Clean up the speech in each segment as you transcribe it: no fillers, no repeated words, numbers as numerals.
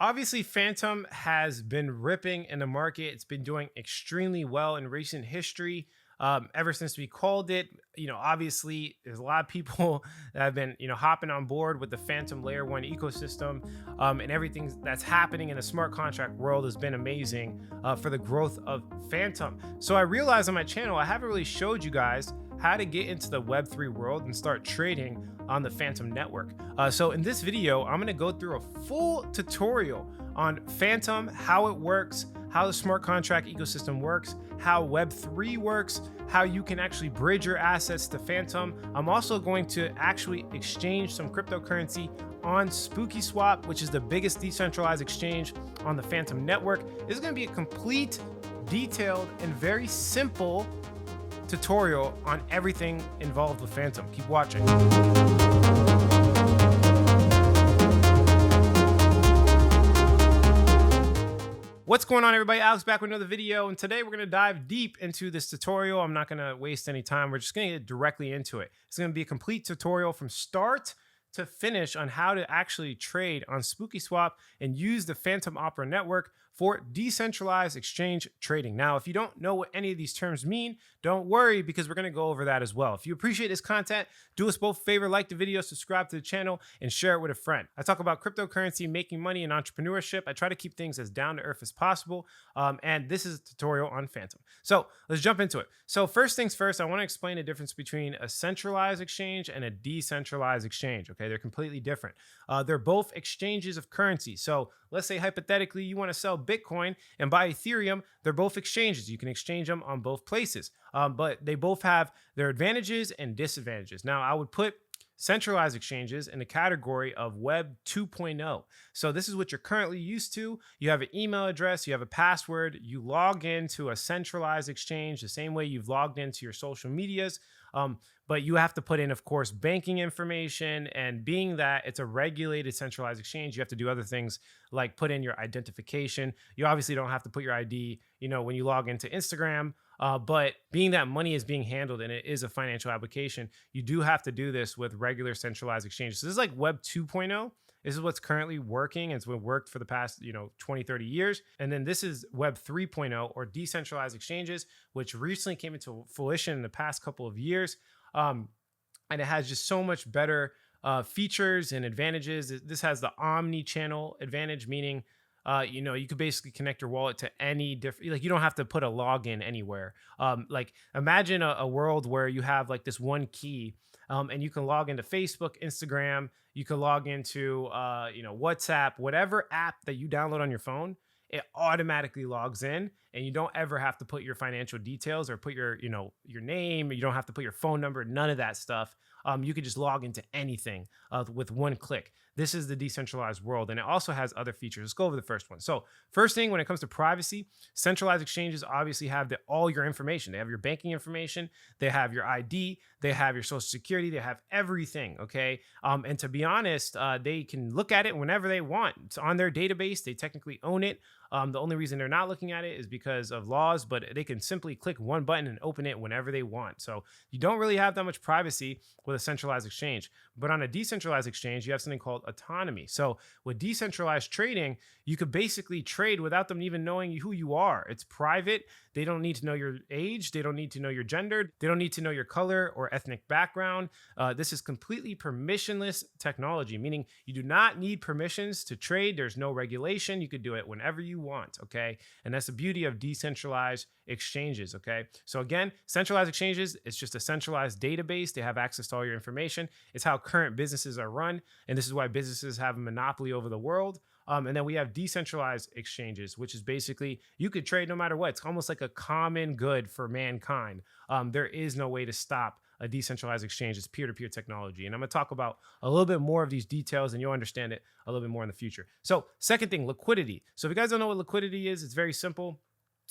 Obviously, Fantom has been ripping in the market. It's been doing extremely well in recent history. Ever since we called it, obviously there's a lot of people that have been, hopping on board with the Fantom Layer 1 ecosystem, and everything that's happening in the smart contract world has been amazing for the growth of Fantom. So I realized on my channel, I haven't really showed you guys how to get into the Web3 world and start trading on the Fantom network. So in this video, I'm gonna go through a full tutorial on Fantom, how it works, how the smart contract ecosystem works, how Web3 works, how you can actually bridge your assets to Fantom. I'm also going to actually exchange some cryptocurrency on SpookySwap, which is the biggest decentralized exchange on the Fantom network. This is gonna be a complete, detailed, and very simple tutorial on everything involved with Fantom. Keep watching. What's going on, everybody? Alex back with another video, and today we're going to dive deep into this tutorial. I'm not going to waste any time. We're just going to get directly into it. It's going to be a complete tutorial from start to finish on how to actually trade on SpookySwap and use the Fantom Opera network for decentralized exchange trading. Now, if you don't know what any of these terms mean, don't worry, because we're going to go over that as well. If you appreciate this content, do us both a favor, like the video, subscribe to the channel, and share it with a friend. I talk about cryptocurrency, making money, and entrepreneurship. I try to keep things as down to earth as possible, and this is a tutorial on Fantom. So let's jump into it. So first things first, I want to explain the difference between a centralized exchange and a decentralized exchange. Okay, they're completely different. They're both exchanges of currency. So let's say hypothetically you want to sell Bitcoin and buy Ethereum. They're both exchanges. You can exchange them on both places, but they both have their advantages and disadvantages. Now, I would put centralized exchanges in the category of Web 2.0. So this is what you're currently used to. You have an email address, you have a password, you log into a centralized exchange the same way you've logged into your social medias. But you have to put in, of course, banking information, and being that it's a regulated centralized exchange, you have to do other things like put in your identification. You obviously don't have to put your ID, when you log into Instagram, but being that money is being handled and it is a financial application, you do have to do this with regular centralized exchanges. So this is like Web 2.0. This is what's currently working. It's what worked for the past, 20, 30 years. And then this is Web 3.0, or decentralized exchanges, which recently came into fruition in the past couple of years. And it has just so much better features and advantages. This has the omni-channel advantage, meaning you could basically connect your wallet to any different, like you don't have to put a login anywhere. Like imagine a world where you have like this one key, and you can log into Facebook, Instagram, you can log into WhatsApp, whatever app that you download on your phone. It automatically logs in, and you don't ever have to put your financial details or put your name. You don't have to put your phone number, none of that stuff. You could just log into anything with one click. This is the decentralized world, and it also has other features. Let's go over the first one. So first thing, when it comes to privacy, centralized exchanges obviously have all your information. They have your banking information, they have your ID, they have your social security, they have everything, okay? And to be honest, they can look at it whenever they want. It's on their database. They technically own it. The only reason they're not looking at it is because of laws, but they can simply click one button and open it whenever they want. So you don't really have that much privacy with a centralized exchange. But on a decentralized exchange, you have something called autonomy. So with decentralized trading, you could basically trade without them even knowing who you are. It's private. They don't need to know your age. They don't need to know your gender. They don't need to know your color or ethnic background. This is completely permissionless technology, meaning you do not need permissions to trade. There's no regulation. You could do it whenever you want, okay? And that's the beauty of decentralized exchanges, okay? So again, centralized exchanges, it's just a centralized database. They have access to all your information. It's how current businesses are run, and this is why businesses have a monopoly over the world. And then we have decentralized exchanges, which is basically you could trade no matter what. It's almost like a common good for mankind. There is no way to stop a decentralized exchange. It's peer-to-peer technology. And I'm going to talk about a little bit more of these details, and you'll understand it a little bit more in the future. So second thing, liquidity. So if you guys don't know what liquidity is, it's very simple.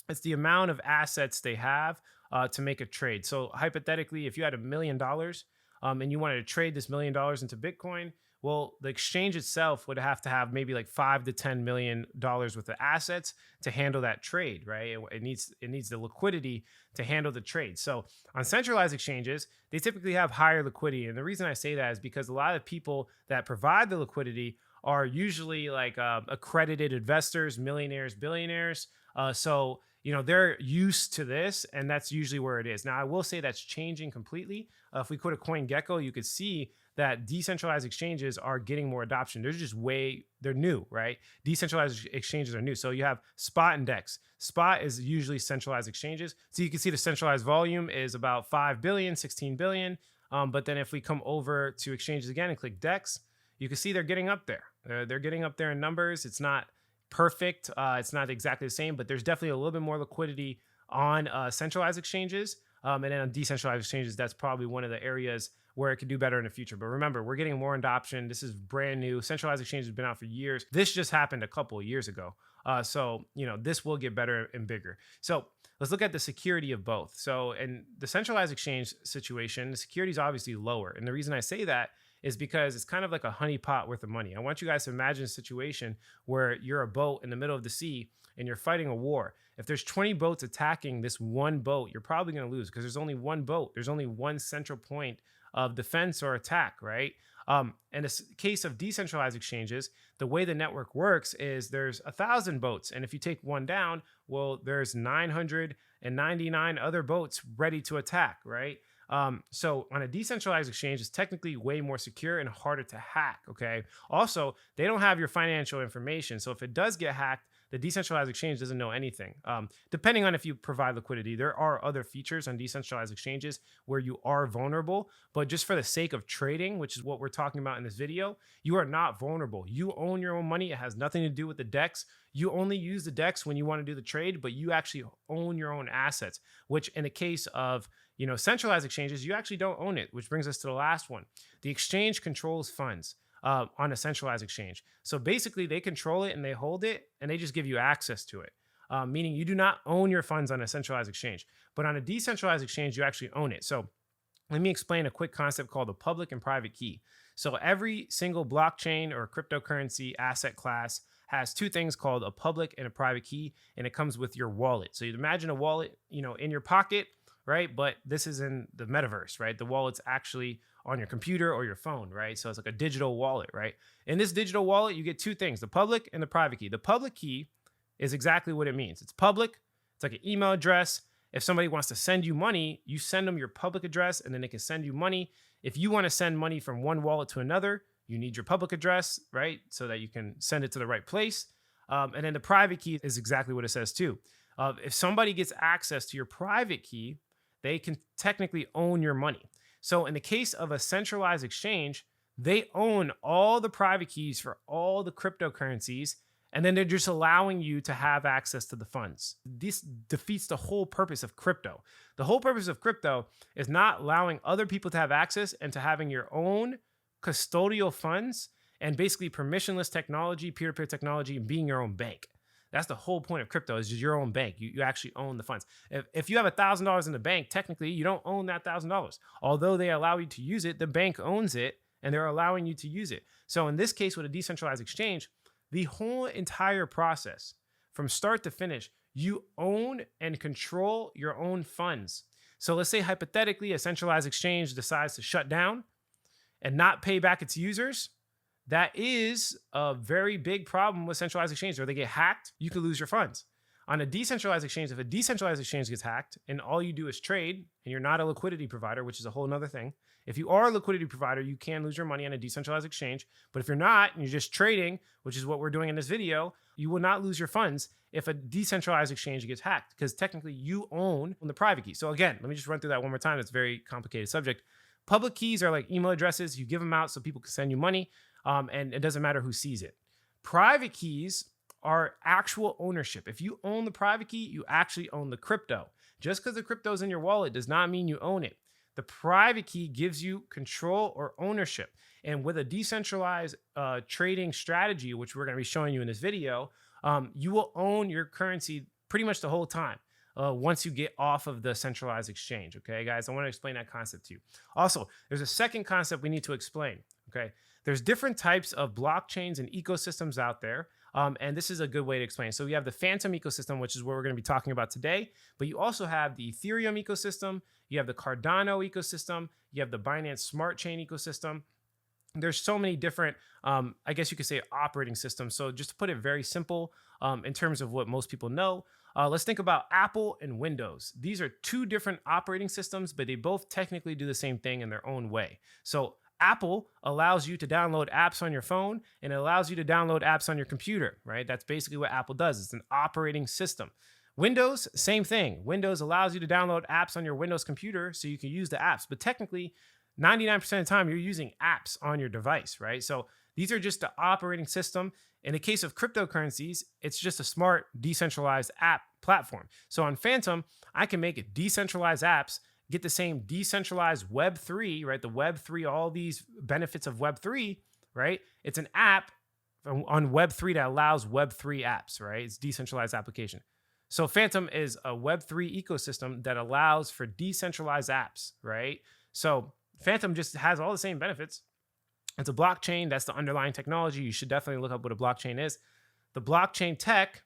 It's the amount of assets they have to make a trade. So hypothetically, if you had $1 million and you wanted to trade this $1 million into Bitcoin, well, the exchange itself would have to have maybe like $5 to $10 million worth of assets to handle that trade, right? It needs the liquidity to handle the trade. So on centralized exchanges, they typically have higher liquidity. And the reason I say that is because a lot of people that provide the liquidity are usually like accredited investors, millionaires, billionaires. So, you know, they're used to this, and that's usually where it is. Now, I will say that's changing completely. If we go to CoinGecko, you could see that decentralized exchanges are getting more adoption. They're new, right? Decentralized exchanges are new. So you have Spot and Dex. Spot is usually centralized exchanges. So you can see the centralized volume is about 5 billion, 16 billion. But then if we come over to exchanges again and click Dex, you can see they're getting up there. They're getting up there in numbers. It's not perfect. It's not exactly the same, but there's definitely a little bit more liquidity on centralized exchanges. And then on decentralized exchanges, that's probably one of the areas where it could do better in the future. But remember, we're getting more adoption. This is brand new. Centralized exchange has been out for years. This just happened a couple of years ago. So, you know, this will get better and bigger. So let's look at the security of both. So in the centralized exchange situation, the security is obviously lower. And the reason I say that is because it's kind of like a honeypot worth of money. I want you guys to imagine a situation where you're a boat in the middle of the sea and you're fighting a war. If there's 20 boats attacking this one boat, you're probably going to lose because there's only one boat. There's only one central point of defense or attack, right? In the case of decentralized exchanges, the way the network works is there's 1,000 boats. And if you take one down, well, there's 999 other boats ready to attack, right? So on a decentralized exchange, it's technically way more secure and harder to hack, okay? Also, they don't have your financial information. So if it does get hacked, the decentralized exchange doesn't know anything. Depending on if you provide liquidity, there are other features on decentralized exchanges where you are vulnerable, but just for the sake of trading, which is what we're talking about in this video, you are not vulnerable. You own your own money. It has nothing to do with the DEX. You only use the DEX when you want to do the trade, but you actually own your own assets, which in the case of, you know, centralized exchanges, you actually don't own it, which brings us to the last one. The exchange controls funds. On a centralized exchange. So basically they control it and they hold it and they just give you access to it, meaning you do not own your funds on a centralized exchange, but on a decentralized exchange, you actually own it. So let me explain a quick concept called the public and private key. So every single blockchain or cryptocurrency asset class has two things called a public and a private key, and it comes with your wallet. So you'd imagine a wallet, you know, in your pocket, right? But this is in the metaverse, right? The wallet's actually on your computer or your phone, right? So it's like a digital wallet, right? In this digital wallet, you get two things, the public and the private key. The public key is exactly what it means. It's public. It's like an email address. If somebody wants to send you money, you send them your public address and then they can send you money. If you want to send money from one wallet to another, you need your public address, right? So that you can send it to the right place. And then the private key is exactly what it says too. If somebody gets access to your private key, they can technically own your money. So in the case of a centralized exchange, they own all the private keys for all the cryptocurrencies, and then they're just allowing you to have access to the funds. This defeats the whole purpose of crypto. The whole purpose of crypto is not allowing other people to have access and to having your own custodial funds and basically permissionless technology, peer-to-peer technology, and being your own bank. That's the whole point of crypto, is just your own bank. You actually own the funds. If you have $1,000 in the bank, technically you don't own that $1,000. Although they allow you to use it, the bank owns it and they're allowing you to use it. So in this case with a decentralized exchange, the whole entire process from start to finish, you own and control your own funds. So let's say hypothetically a centralized exchange decides to shut down and not pay back its users. That is a very big problem with centralized exchanges. Or they get hacked, you could lose your funds. On a decentralized exchange, if a decentralized exchange gets hacked and all you do is trade and you're not a liquidity provider, which is a whole nother thing. If you are a liquidity provider, you can lose your money on a decentralized exchange. But if you're not and you're just trading, which is what we're doing in this video, you will not lose your funds if a decentralized exchange gets hacked, because technically you own the private key. So again, let me just run through that one more time. It's a very complicated subject. Public keys are like email addresses. You give them out so people can send you money. And it doesn't matter who sees it. Private keys are actual ownership. If you own the private key, you actually own the crypto. Just because the crypto is in your wallet does not mean you own it. The private key gives you control or ownership. And with a decentralized trading strategy, which we're going to be showing you in this video, you will own your currency pretty much the whole time. Once you get off of the centralized exchange. Okay, guys, I want to explain that concept to you. Also, there's a second concept we need to explain. Okay, there's different types of blockchains and ecosystems out there. And this is a good way to explain. So we have the Fantom ecosystem, which is what we're going to be talking about today. But you also have the Ethereum ecosystem. You have the Cardano ecosystem. You have the Binance Smart Chain ecosystem. there's so many different, I guess you could say, operating systems. So just to put it very simple, in terms of what most people know, let's think about Apple and Windows. These are two different operating systems, but they both technically do the same thing in their own way. So Apple allows you to download apps on your phone, and it allows you to download apps on your computer, right? That's basically what Apple does. It's an operating system. Windows, same thing. Windows allows you to download apps on your Windows computer so you can use the apps, but technically 99% of the time you're using apps on your device, right? So these are just the operating system. In the case of cryptocurrencies, it's just a smart decentralized app platform. So on Fantom, I can make decentralized apps, get the same decentralized Web3, right? The Web3, all these benefits of Web3, right? It's an app on Web3 that allows Web3 apps, right? It's decentralized application. So Fantom is a Web3 ecosystem that allows for decentralized apps, right? So Fantom just has all the same benefits. It's a blockchain. That's the underlying technology. You should definitely look up what a blockchain is. The blockchain tech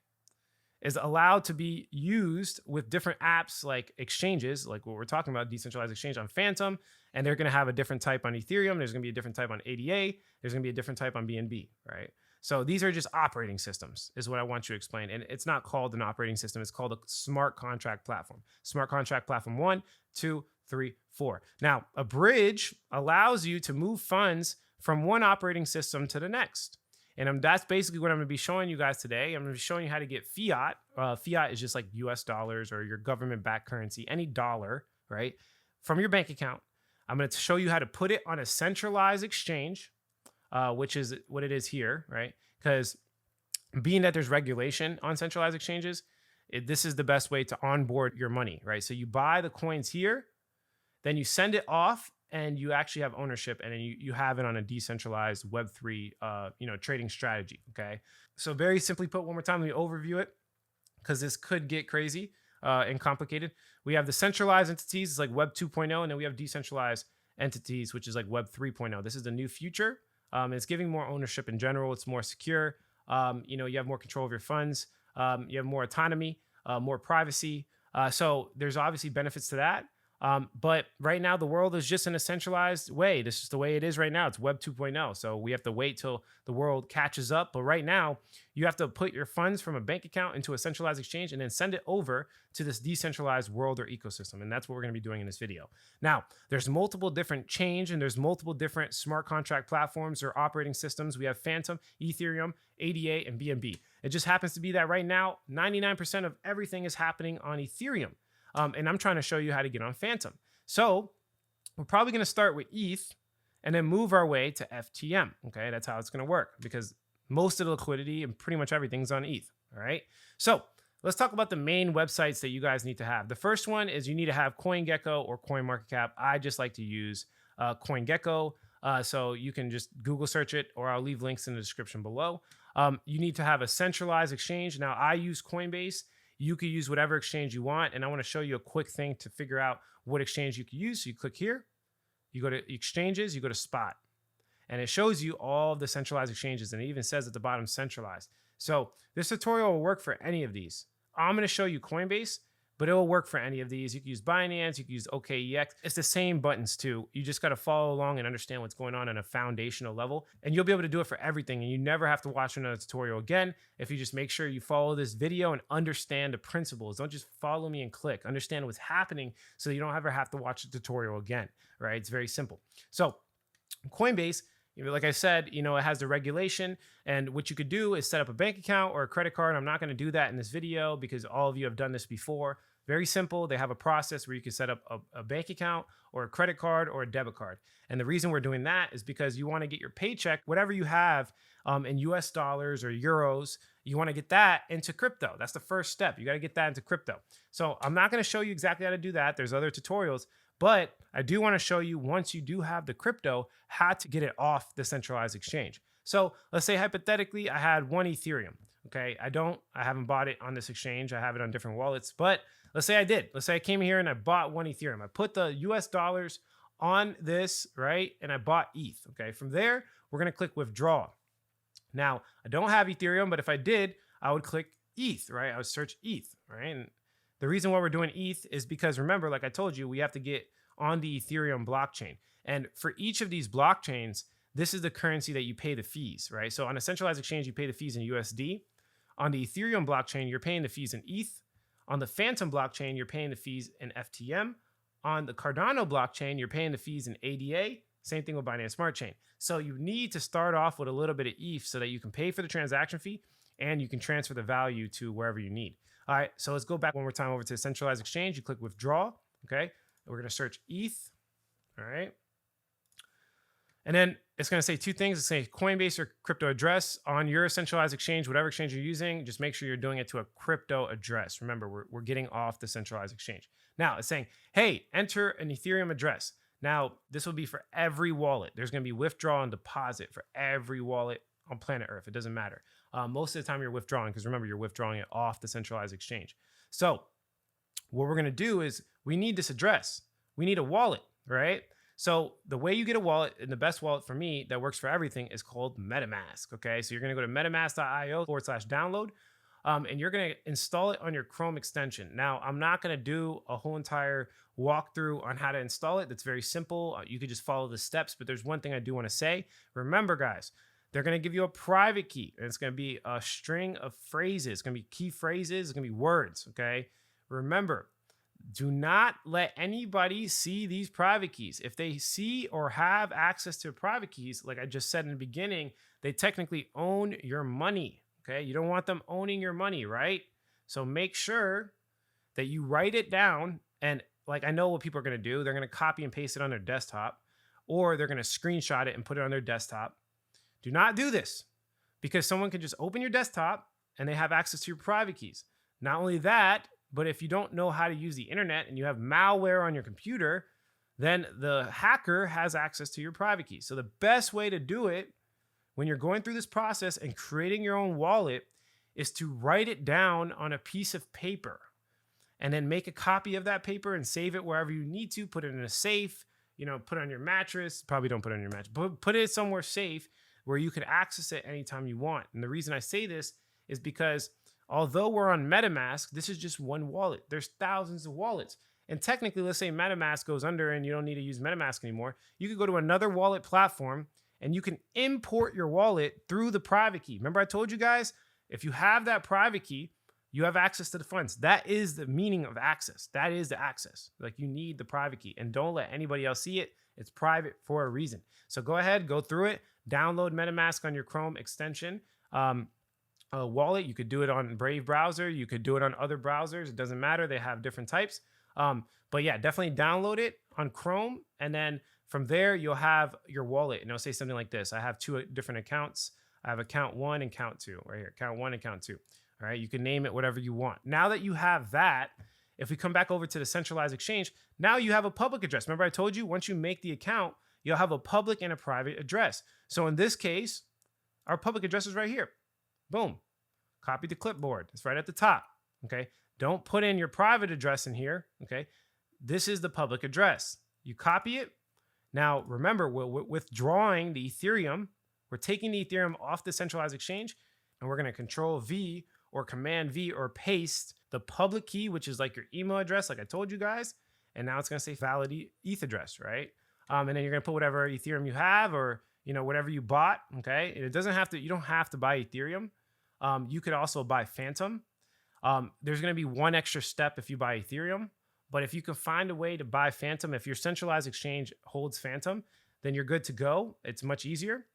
is allowed to be used with different apps like exchanges, like what we're talking about, decentralized exchange on Fantom, and they're going to have a different type on Ethereum. There's going to be a different type on ADA. There's going to be a different type on BNB, right? So these are just operating systems is what I want you to explain. And it's not called an operating system. It's called a smart contract platform. Smart contract platform 1, 2, 3, 4. Now, a bridge allows you to move funds from one operating system to the next. And that's basically what I'm going to be showing you guys today. I'm going to be showing you how to get fiat. Fiat is just like US dollars or your government-backed currency, any dollar, right, from your bank account. I'm going to show you how to put it on a centralized exchange, which is what it is here, right? Because being that there's regulation on centralized exchanges, this is the best way to onboard your money, right? So you buy the coins here, then you send it off, and you actually have ownership, and then you have it on a decentralized Web3, trading strategy. Okay. So very simply put, one more time, let me overview it because this could get crazy and complicated. We have the centralized entities, it's like Web 2.0, and then we have decentralized entities, which is like Web 3.0. This is the new future. It's giving more ownership in general. It's more secure. You have more control of your funds. You have more autonomy, more privacy. So there's obviously benefits to that. But right now, the world is just in a centralized way. This is the way it is right now. It's Web 2.0. So we have to wait till the world catches up. But right now, you have to put your funds from a bank account into a centralized exchange and then send it over to this decentralized world or ecosystem. And that's what we're going to be doing in this video. Now, there's multiple different chains and there's multiple different smart contract platforms or operating systems. We have Fantom, Ethereum, ADA, and BNB. It just happens to be that right now, 99% of everything is happening on Ethereum. And I'm trying to show you how to get on Fantom. So we're probably going to start with ETH and then move our way to FTM. Okay, that's how it's going to work because most of the liquidity and pretty much everything's on ETH. All right. So let's talk about the main websites that you guys need to have. The first one is you need to have CoinGecko or CoinMarketCap. I just like to use CoinGecko. So you can just Google search it, or I'll leave links in the description below. You need to have a centralized exchange. Now I use Coinbase. You could use whatever exchange you want. And I want to show you a quick thing to figure out what exchange you can use. So you click here, you go to exchanges, you go to spot, and it shows you all of the centralized exchanges. And it even says at the bottom, centralized. So this tutorial will work for any of these. I'm going to show you Coinbase, but it will work for any of these. You can use Binance, you can use OKEX. It's the same buttons too. You just got to follow along and understand what's going on a foundational level, and you'll be able to do it for everything. And you never have to watch another tutorial again if you just make sure you follow this video and understand the principles. Don't just follow me and click. Understand what's happening so that you don't ever have to watch the tutorial again, right? It's very simple. So Coinbase, like I said, it has the regulation, and what you could do is set up a bank account or a credit card. I'm not going to do that in this video because all of you have done this before. Very simple. They have a process where you can set up a bank account or a credit card or a debit card. And the reason we're doing that is because you want to get your paycheck, whatever you have in US dollars or euros, you want to get that into crypto. That's the first step. You got to get that into crypto. So I'm not going to show you exactly how to do that. There's other tutorials. But I do want to show you, once you do have the crypto, how to get it off the centralized exchange. So let's say hypothetically I had one Ethereum. Okay, I haven't bought it on this exchange. I have it on different wallets, but let's say I did. Let's say I came here and I bought one Ethereum. I put the US dollars on this, right? And I bought ETH. Okay, from there, we're going to click withdraw. Now, I don't have Ethereum, but if I did, I would click ETH, right? I would search ETH, right? And the reason why we're doing ETH is because, remember, like I told you, we have to get on the Ethereum blockchain. And for each of these blockchains, this is the currency that you pay the fees, right? So on a centralized exchange, you pay the fees in USD. On the Ethereum blockchain, you're paying the fees in ETH. On the Fantom blockchain, you're paying the fees in FTM. On the Cardano blockchain, you're paying the fees in ADA. Same thing with Binance Smart Chain. So you need to start off with a little bit of ETH so that you can pay for the transaction fee and you can transfer the value to wherever you need. All right, so let's go back one more time over to the centralized exchange. You click withdraw, okay? We're gonna search ETH, all right? And then it's going to say two things. It's say Coinbase or crypto address on your centralized exchange, whatever exchange you're using. Just make sure you're doing it to a crypto address. Remember, we're getting off the centralized exchange. Now it's saying, hey, enter an Ethereum address. Now this will be for every wallet. There's going to be withdraw and deposit for every wallet on planet Earth. It doesn't matter. Most of the time you're withdrawing because remember, you're withdrawing it off the centralized exchange. So what we're going to do is we need this address. We need a wallet, right? So the way you get a wallet, and the best wallet for me that works for everything, is called Metamask, okay? So you're going to go to metamask.io/download, and you're going to install it on your Chrome extension. Now, I'm not going to do a whole entire walkthrough on how to install it. That's very simple. You could just follow the steps, but there's one thing I do want to say. Remember, guys, they're going to give you a private key, and it's going to be a string of phrases. It's going to be key phrases. It's going to be words, okay? Remember, do not let anybody see these private keys. If they see or have access to private keys, like I just said in the beginning, they technically own your money, okay? You don't want them owning your money, right? So make sure that you write it down. And like, I know what people are going to do. They're going to copy and paste it on their desktop, or they're going to screenshot it and put it on their desktop. Do not do this, because someone can just open your desktop and they have access to your private keys. Not only that, but if you don't know how to use the internet and you have malware on your computer, then the hacker has access to your private key. So the best way to do it when you're going through this process and creating your own wallet is to write it down on a piece of paper and then make a copy of that paper and save it wherever you need to. Put it in a safe, put it on your mattress. Probably don't put it on your mattress, but put it somewhere safe where you can access it anytime you want. And the reason I say this is because although we're on MetaMask, this is just one wallet. There's thousands of wallets. And technically, let's say MetaMask goes under and you don't need to use MetaMask anymore. You could go to another wallet platform and you can import your wallet through the private key. Remember I told you guys, if you have that private key, you have access to the funds. That is the meaning of access. That is the access. Like, you need the private key, and don't let anybody else see it. It's private for a reason. So go ahead, go through it, download MetaMask on your Chrome extension. Wallet. You could do it on Brave browser. You could do it on other browsers. It doesn't matter. They have different types. But yeah, definitely download it on Chrome. And then from there, you'll have your wallet. And it'll say something like this. I have two different accounts. I have account 1 and account 2 right here. Account 1 and account 2. All right. You can name it whatever you want. Now that you have that, if we come back over to the centralized exchange, now you have a public address. Remember I told you, once you make the account, you'll have a public and a private address. So in this case, our public address is right here. Boom. Copy the clipboard. It's right at the top. Okay. Don't put in your private address in here. Okay. This is the public address. You copy it. Now, remember, we're withdrawing the Ethereum. We're taking the Ethereum off the centralized exchange, and we're going to Control V or Command V or paste the public key, which is like your email address, like I told you guys. And now it's going to say valid ETH address, right? And then you're going to put whatever Ethereum you have, or whatever you bought. Okay. And it doesn't have to, you don't have to buy Ethereum. You could also buy Fantom. There's going to be one extra step if you buy Ethereum, but if you can find a way to buy Fantom, if your centralized exchange holds Fantom, then you're good to go. It's much easier.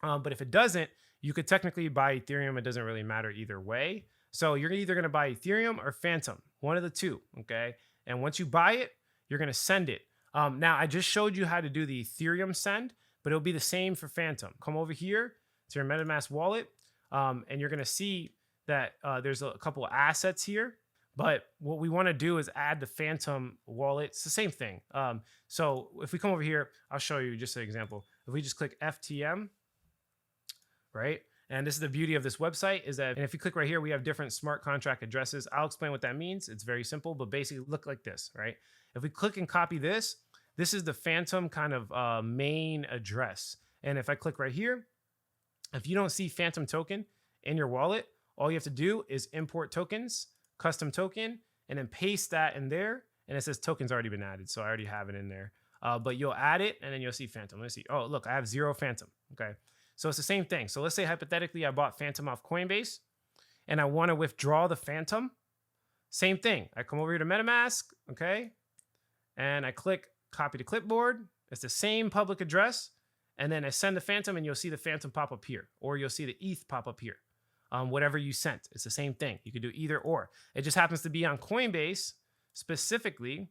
But if it doesn't, you could technically buy Ethereum. It doesn't really matter either way. So you're either going to buy Ethereum or Fantom, one of the two. Okay. And once you buy it, you're going to send it. Now I just showed you how to do the Ethereum send, but it'll be the same for Fantom. Come over here to your MetaMask wallet. And you're going to see that there's a couple of assets here. But what we want to do is add the Fantom wallet. It's the same thing. So if we come over here, I'll show you just an example. If we just click FTM, right? And this is the beauty of this website, is that, and if you click right here, we have different smart contract addresses. I'll explain what that means. It's very simple, but basically look like this, right? If we click and copy this, this is the Fantom kind of main address. And if I click right here, if you don't see Fantom token in your wallet, all you have to do is import tokens, custom token, and then paste that in there. And it says tokens already been added. So I already have it in there. but you'll add it and then you'll see Fantom. Let's see. Oh, look, I have 0 Fantom. Okay. So it's the same thing. So let's say hypothetically I bought Fantom off Coinbase and I want to withdraw the Fantom. Same thing. I come over here to MetaMask, okay? And I click copy to clipboard. It's the same public address. And then I send the Fantom and you'll see the Fantom pop up here, or you'll see the ETH pop up here. Whatever you sent, it's the same thing. You could do either or. It just happens to be on Coinbase specifically.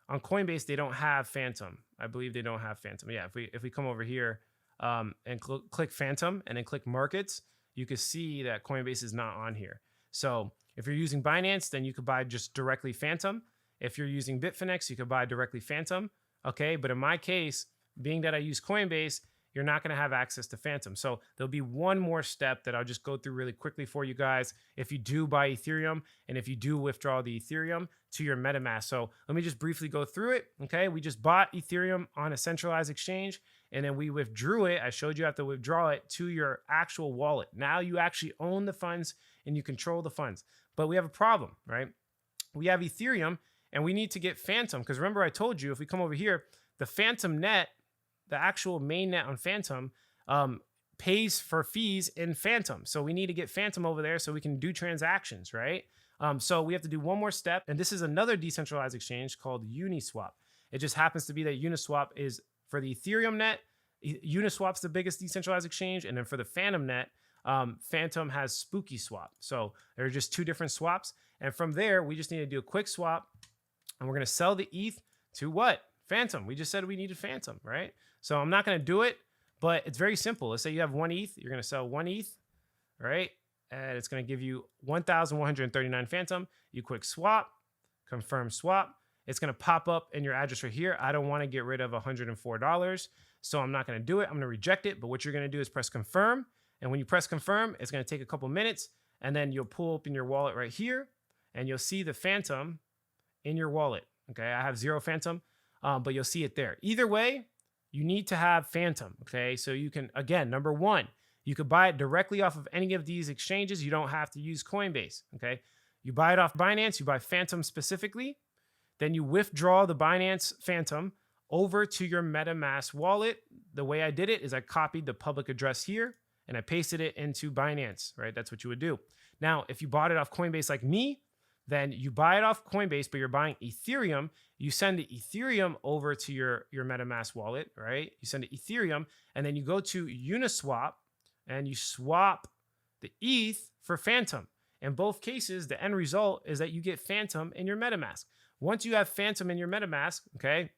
On Coinbase, they don't have Fantom. I believe they don't have Fantom. Yeah, if we come over here and click Fantom and then click markets, you can see that Coinbase is not on here. So if you're using Binance, then you could buy just directly Fantom. If you're using Bitfinex, you could buy directly Fantom. Okay, but in my case, being that I use Coinbase, you're not going to have access to Fantom. So there'll be one more step that I'll just go through really quickly for you guys. If you do buy Ethereum and if you do withdraw the Ethereum to your MetaMask. So let me just briefly go through it. Okay, we just bought Ethereum on a centralized exchange and then we withdrew it. I showed you how to withdraw it to your actual wallet. Now you actually own the funds and you control the funds. But we have a problem, right? We have Ethereum and we need to get Fantom, because remember I told you if we come over here, the Fantom net, the actual mainnet on Fantom, pays for fees in Fantom. So we need to get Fantom over there so we can do transactions, right? So we have to do one more step. And this is another decentralized exchange called Uniswap. It just happens to be that Uniswap is for the Ethereum net. Uniswap's the biggest decentralized exchange. And then for the Fantom net, Fantom has Spookyswap. So there are just 2 different swaps. And from there, we just need to do a quick swap. And we're going to sell the ETH to what? Fantom. We just said we needed Fantom, right? So I'm not going to do it, but it's very simple. Let's say you have 1 ETH. You're going to sell 1 ETH, right? And it's going to give you 1,139 Fantom. You click swap, confirm swap. It's going to pop up in your address right here. I don't want to get rid of $104, so I'm not going to do it. I'm going to reject it. But what you're going to do is press confirm. And when you press confirm, it's going to take a couple minutes. And then you'll pull open your wallet right here. And you'll see the Fantom in your wallet. Okay, I have 0 Fantom, but you'll see it there. Either way, you need to have Fantom. Okay, so you can, again, number 1, you could buy it directly off of any of these exchanges. You don't have to use Coinbase. Okay, you buy it off Binance, you buy Fantom specifically, then you withdraw the Binance Fantom over to your MetaMask wallet. The way I did it is I copied the public address here and I pasted it into Binance, right? That's what you would do. Now, if you bought it off Coinbase like me, then you buy it off Coinbase, but you're buying Ethereum. You send the Ethereum over to your MetaMask wallet, right? You send the Ethereum, and then you go to Uniswap, and you swap the ETH for Fantom. In both cases, the end result is that you get Fantom in your MetaMask. Once you have Fantom in your MetaMask, okay,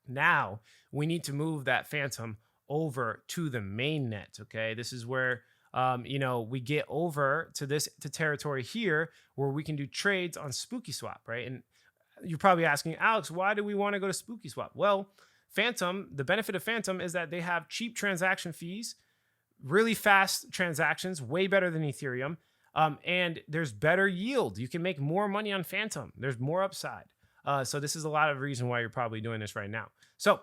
now we need to move that Fantom over to the mainnet, okay? This is where we get over to territory here where we can do trades on Spookyswap, right? And you're probably asking, Alex, why do we want to go to Spookyswap? Well, Fantom, the benefit of Fantom is that they have cheap transaction fees, really fast transactions, way better than Ethereum, and there's better yield. You can make more money on Fantom. There's more upside. So this is a lot of reason why you're probably doing this right now. So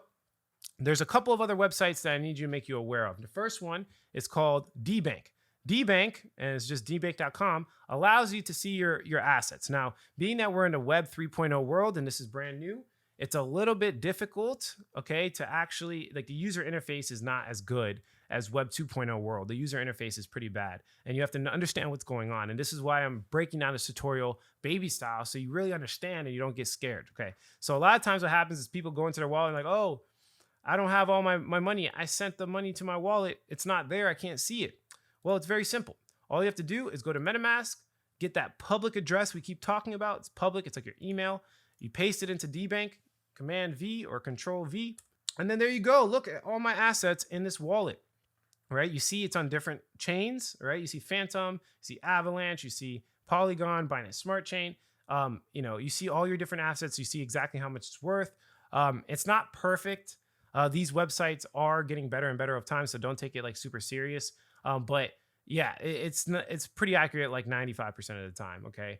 there's a couple of other websites that I need you to make you aware of. The first one is called DBank. DBank, and it's just dbank.com, allows you to see your assets. Now, being that we're in a Web 3.0 world, and this is brand new, it's a little bit difficult, okay, to actually, like the user interface is not as good as Web 2.0 world. The user interface is pretty bad, and you have to understand what's going on. And this is why I'm breaking down this tutorial baby style, so you really understand and you don't get scared, okay? So a lot of times what happens is people go into their wallet and like, oh, I don't have all my money. I sent the money to my wallet. It's not there. I can't see it. Well, it's very simple. All you have to do is go to MetaMask, get that public address we keep talking about. It's public. It's like your email. You paste it into DBank, Command V or Control V, and then there you go. Look at all my assets in this wallet, right? You see it's on different chains, right? You see Fantom, you see Avalanche, you see Polygon, Binance Smart Chain. You see all your different assets. You see exactly how much it's worth. It's not perfect. These websites are getting better and better over time, so don't take it like super serious. But yeah, it's pretty accurate like 95% of the time. Okay.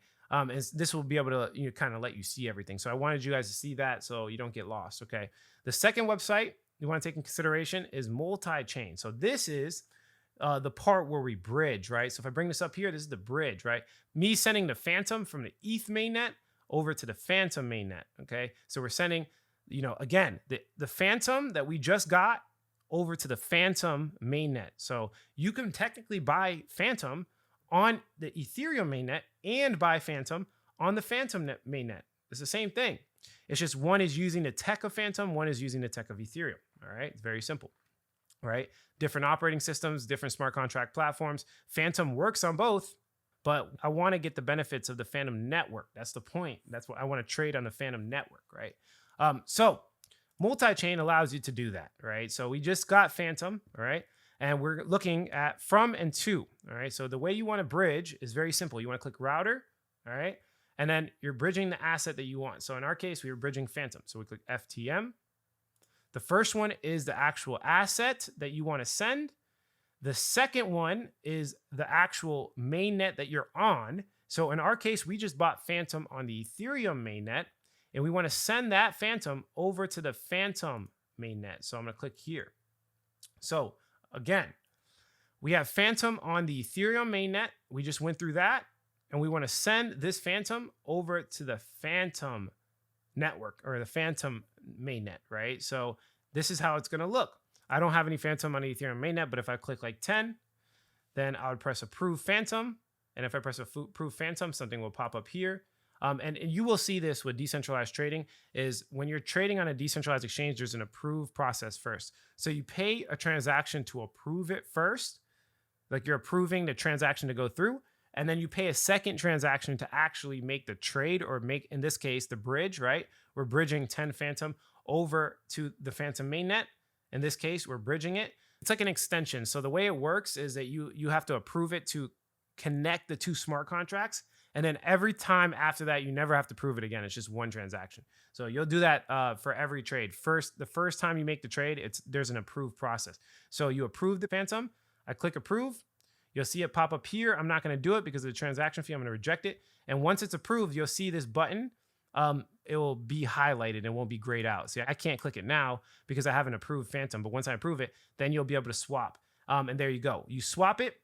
This will be able to kind of let you see everything. So I wanted you guys to see that so you don't get lost. Okay. The second website you want to take in consideration is multi-chain. So this is the part where we bridge, right? So if I bring this up here, this is the bridge, right? Me sending the Fantom from the ETH mainnet over to the Fantom mainnet. Okay. So we're sending again, the Fantom that we just got over to the Fantom mainnet. So you can technically buy Fantom on the Ethereum mainnet and buy Fantom on the Fantom mainnet. It's the same thing. It's just one is using the tech of Fantom, one is using the tech of Ethereum. All right, it's very simple. All right, different operating systems, different smart contract platforms. Fantom works on both, but I want to get the benefits of the Fantom network. That's the point. That's what I want to trade on the Fantom network, right? So multi-chain allows you to do that, right? So we just got Fantom, all right? And we're looking at from and to, all right? So the way you want to bridge is very simple. You want to click router, all right? And then you're bridging the asset that you want. So in our case, we were bridging Fantom. So we click FTM. The first one is the actual asset that you want to send. The second one is the actual mainnet that you're on. So in our case, we just bought Fantom on the Ethereum mainnet, and we want to send that Fantom over to the Fantom mainnet. So I'm going to click here. So again, we have Fantom on the Ethereum mainnet. We just went through that, and we want to send this Fantom over to the Fantom network or the Fantom mainnet, right? So this is how it's going to look. I don't have any Fantom on the Ethereum mainnet, but if I click like 10, then I would press approve Fantom. And if I press approve Fantom, something will pop up here. And you will see this with decentralized trading is when you're trading on a decentralized exchange, there's an approve process first. So you pay a transaction to approve it first, like you're approving the transaction to go through. And then you pay a second transaction to actually make the trade or make, in this case, the bridge, right? We're bridging 10 Fantom over to the Fantom mainnet. In this case, we're bridging it. It's like an extension. So the way it works is that you have to approve it to connect the two smart contracts. And then every time after that, you never have to prove it again. It's just one transaction. So you'll do that for every trade. The first time you make the trade, there's an approve process. So you approve the Fantom. I click approve. You'll see it pop up here. I'm not going to do it because of the transaction fee. I'm going to reject it. And once it's approved, you'll see this button. It will be highlighted and won't be grayed out. See, I can't click it now because I haven't approved Fantom. But once I approve it, then you'll be able to swap. And there you go. You swap it.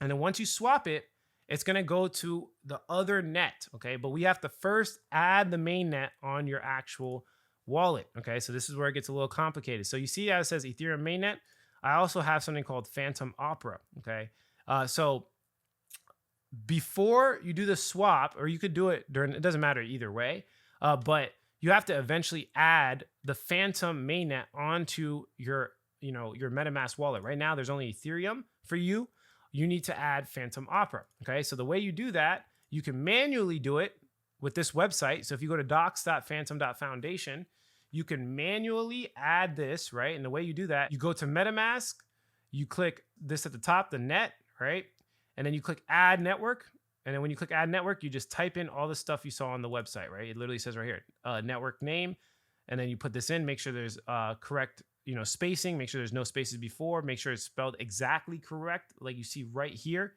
And then once you swap it, it's going to go to the other net, okay? But we have to first add the main net on your actual wallet, okay? So this is where it gets a little complicated. So you see how it says Ethereum mainnet? I also have something called Fantom Opera, okay? So before you do the swap, or you could do it during, it doesn't matter either way, but you have to eventually add the Fantom mainnet onto your Metamask wallet. Right now, there's only Ethereum for you. You need to add Fantom Opera, okay? So the way you do that, you can manually do it with this website. So if you go to docs.fantom.foundation, you can manually add this, right? And the way you do that, you go to Metamask, you click this at the top, the net, right? And then you click add network. And then when you click add network, you just type in all the stuff you saw on the website, right? It literally says right here, network name. And then you put this in, make sure there's correct spacing, make sure there's no spaces before, make sure it's spelled exactly correct, like you see right here.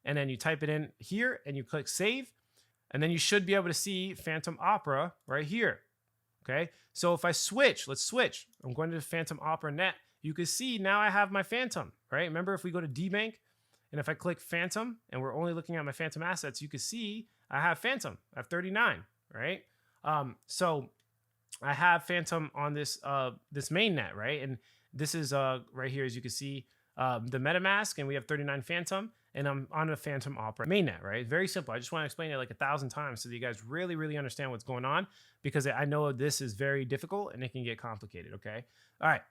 And then you type it in here and you click save. And then you should be able to see Fantom Opera right here. Okay. So if I switch, let's switch. I'm going to the Fantom Opera net. You can see now I have my Fantom, right? Remember if we go to DBank and if I click Fantom and we're only looking at my Fantom assets, you can see I have Fantom. I have 39, right? So I have Fantom on this mainnet, right? And this is right here, as you can see, the MetaMask, and we have 39 Fantom, and I'm on a Fantom Opera mainnet, right? Very simple. I just want to explain it like 1,000 times so that you guys really, really understand what's going on, because I know this is very difficult and it can get complicated, okay? All right.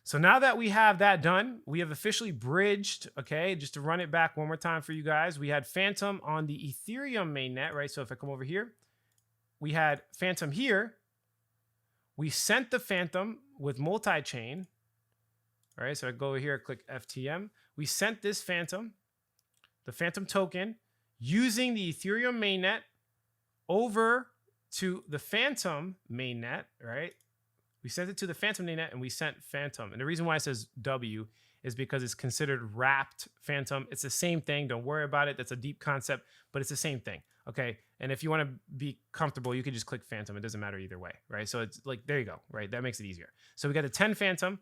So now that we have that done, we have officially bridged, okay? Just to run it back one more time for you guys, we had Fantom on the Ethereum mainnet, right? So if I come over here, we had Fantom here. We sent the Fantom with multi-chain. All right, so I go over here, click FTM. We sent this Fantom, the Fantom token, using the Ethereum mainnet over to the Fantom mainnet, right? We sent it to the Fantom mainnet and we sent Fantom. And the reason why it says W is because it's considered wrapped Fantom. It's the same thing. Don't worry about it. That's a deep concept, but it's the same thing. Okay. And if you want to be comfortable, you can just click Fantom. It doesn't matter either way, right? So it's like, there you go, right? That makes it easier. So we got a 10 Fantom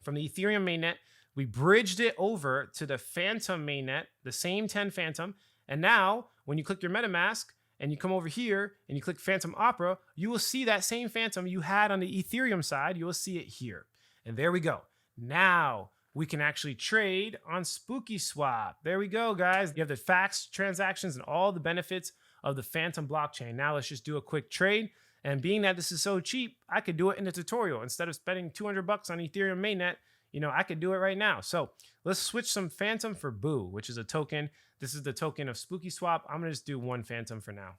from the Ethereum mainnet. We bridged it over to the Fantom mainnet, the same 10 Fantom. And now when you click your MetaMask and you come over here and you click Fantom Opera, you will see that same Fantom you had on the Ethereum side. You will see it here. And there we go. Now we can actually trade on SpookySwap. There we go, guys. You have the fax transactions and all the benefits of the Fantom blockchain. Now let's just do a quick trade. And being that this is so cheap, I could do it in the tutorial. Instead of spending 200 bucks on Ethereum mainnet, you know, I could do it right now. So let's switch some Fantom for Boo, which is a token. This is the token of SpookySwap. I'm gonna just do one Fantom for now.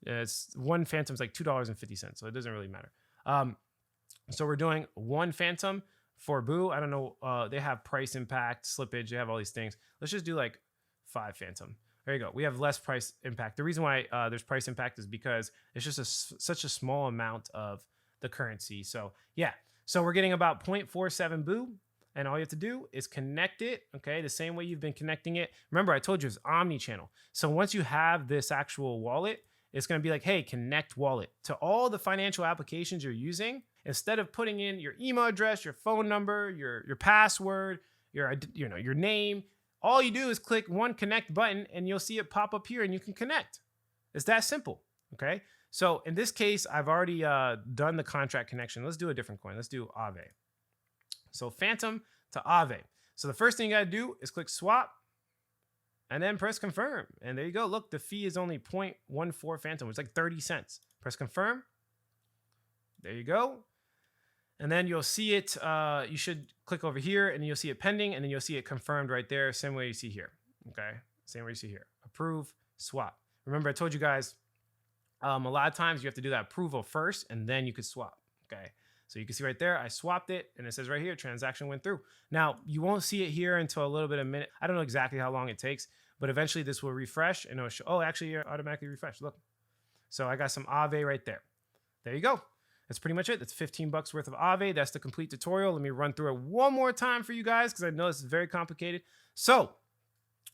It's one Fantom's like $2.50, so it doesn't really matter. So we're doing one Fantom for Boo. I don't know, they have price impact, slippage, they have all these things. Let's just do like 5 Fantom. There you go. We have less price impact. The reason why there's price impact is because it's just such a small amount of the currency. So yeah, so we're getting about 0.47 Boo, and all you have to do is connect it, okay, the same way you've been connecting it. Remember, I told you it's omni-channel. So once you have this actual wallet, it's going to be like, hey, connect wallet to all the financial applications you're using. Instead of putting in your email address, your phone number, your password, your name, all you do is click one connect button and you'll see it pop up here and you can connect. It's that simple, okay? So in this case, I've already done the contract connection. Let's do a different coin. Let's do Aave. So Fantom to Aave. So the first thing you got to do is click swap and then press confirm. And there you go. Look, the fee is only 0.14 Fantom. It's like 30 cents. Press confirm. There you go. And then you'll see it. You should click over here and you'll see it pending and then you'll see it confirmed right there. Same way you see here. Okay. Same way you see here. Approve, swap. Remember, I told you guys a lot of times you have to do that approval first and then you could swap. Okay. So you can see right there, I swapped it and it says right here, transaction went through. Now you won't see it here until a little bit of a minute. I don't know exactly how long it takes, but eventually this will refresh and it'll show, oh, actually you're automatically refreshed. Look. So I got some Aave right there. There you go. That's pretty much it. That's 15 bucks worth of Aave. That's the complete tutorial. Let me run through it one more time for you guys because I know this is very complicated. So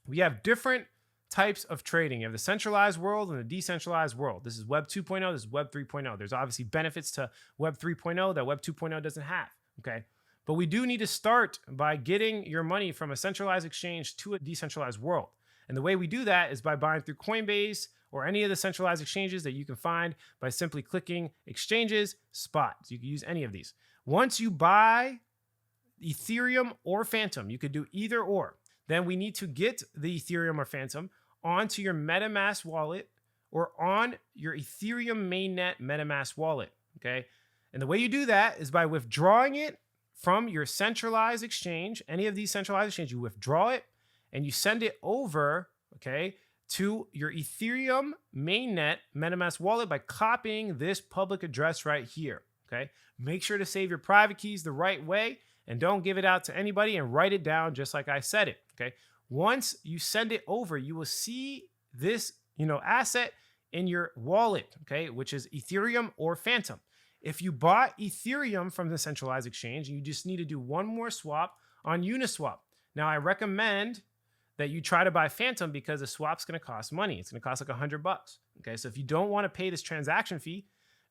we have different types of trading. You have the centralized world and the decentralized world. This is Web 2.0. This is Web 3.0. There's obviously benefits to Web 3.0 that Web 2.0 doesn't have, okay? But we do need to start by getting your money from a centralized exchange to a decentralized world. And the way we do that is by buying through Coinbase or any of the centralized exchanges that you can find by simply clicking exchanges, spot. So you can use any of these. Once you buy Ethereum or Fantom, you could do either or. Then we need to get the Ethereum or Fantom onto your Metamask wallet or on your Ethereum mainnet Metamask wallet, okay? And the way you do that is by withdrawing it from your centralized exchange, any of these centralized exchanges, you withdraw it and you send it over, okay, to your Ethereum mainnet Metamask wallet by copying this public address right here, okay? Make sure to save your private keys the right way and don't give it out to anybody and write it down just like I said it, okay? Once you send it over, you will see this, asset in your wallet, okay, which is Ethereum or Fantom. If you bought Ethereum from the centralized exchange, you just need to do one more swap on Uniswap. Now, I recommend that you try to buy Fantom because the swap's going to cost money. It's going to cost like $100 bucks. Okay, so if you don't want to pay this transaction fee,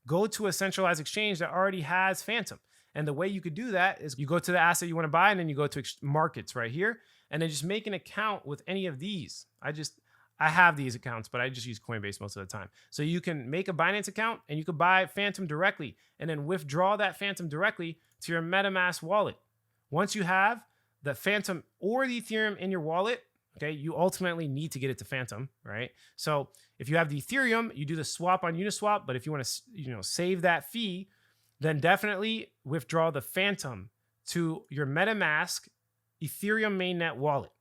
go to a centralized exchange that already has Fantom. And the way you could do that is you go to the asset you want to buy and then you go to markets right here and then just make an account with any of these. I have these accounts, but I just use Coinbase most of the time. So you can make a Binance account and you could buy Fantom directly and then withdraw that Fantom directly to your MetaMask wallet. Once you have the Fantom or the Ethereum in your wallet, okay, you ultimately need to get it to Fantom, right? So if you have the Ethereum, you do the swap on Uniswap, but if you want to, save that fee, then definitely withdraw the Fantom to your MetaMask Ethereum mainnet wallet.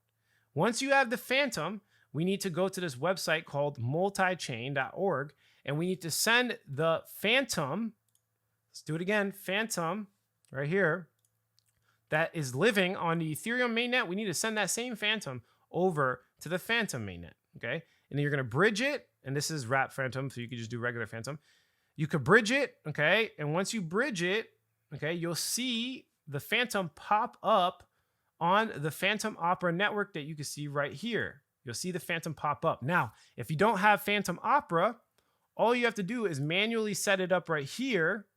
Once you have the Fantom, we need to go to this website called multichain.org and we need to send the Fantom, let's do it again, Fantom right here, that is living on the Ethereum mainnet. We need to send that same Fantom over to the Fantom mainnet, okay? And then you're gonna bridge it, and this is wrap Fantom, so you could just do regular Fantom. You could bridge it, okay? And once you bridge it, okay, you'll see the Fantom pop up on the Fantom Opera network that you can see right here. You'll see the Fantom pop up. Now, if you don't have Fantom Opera, all you have to do is manually set it up right here.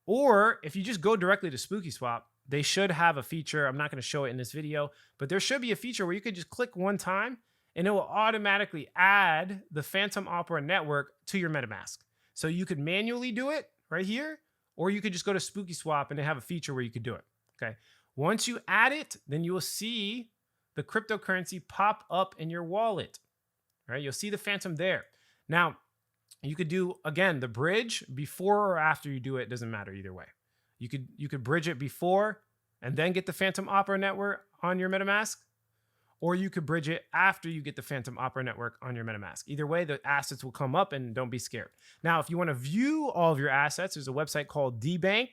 Or if you just go directly to SpookySwap, they should have a feature. I'm not going to show it in this video, but there should be a feature where you could just click one time and it will automatically add the Fantom Opera network to your MetaMask. So you could manually do it right here, or you could just go to SpookySwap and they have a feature where you could do it. Okay. Once you add it, then you will see the cryptocurrency pop up in your wallet. Right? You'll see the Fantom there. Now, you could do, again, the bridge before or after you do it. Doesn't matter either way. You could bridge it before and then get the Fantom Opera network on your MetaMask, or you could bridge it after you get the Fantom Opera network on your MetaMask. Either way, the assets will come up, and don't be scared. Now, if you want to view all of your assets, there's a website called DBank.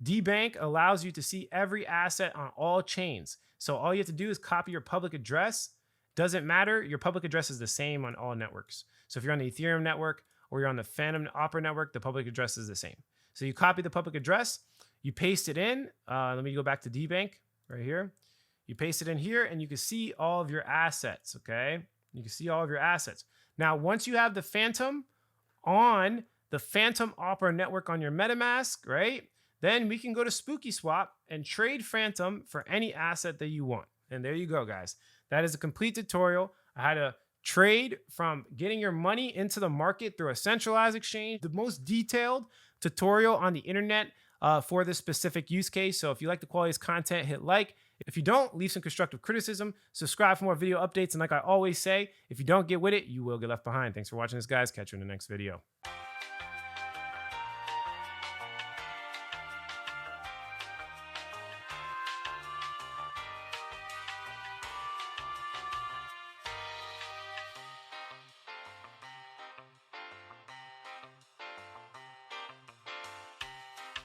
DBank allows you to see every asset on all chains. So all you have to do is copy your public address. Doesn't matter. Your public address is the same on all networks. So if you're on the Ethereum network or you're on the Fantom Opera network, the public address is the same. So you copy the public address, you paste it in. Let me go back to DBank right here. You paste it in here and you can see all of your assets, okay? You can see all of your assets. Now, once you have the Fantom on the Fantom Opera network on your MetaMask, right? Then we can go to SpookySwap and trade Fantom for any asset that you want. And there you go, guys. That is a complete tutorial. I had to trade from getting your money into the market through a centralized exchange, the most detailed tutorial on the internet for this specific use case. So if you like the quality of this content, hit like. If you don't, leave some constructive criticism. Subscribe for more video updates. And like I always say, if you don't get with it, you will get left behind. Thanks for watching this, guys. Catch you in the next video.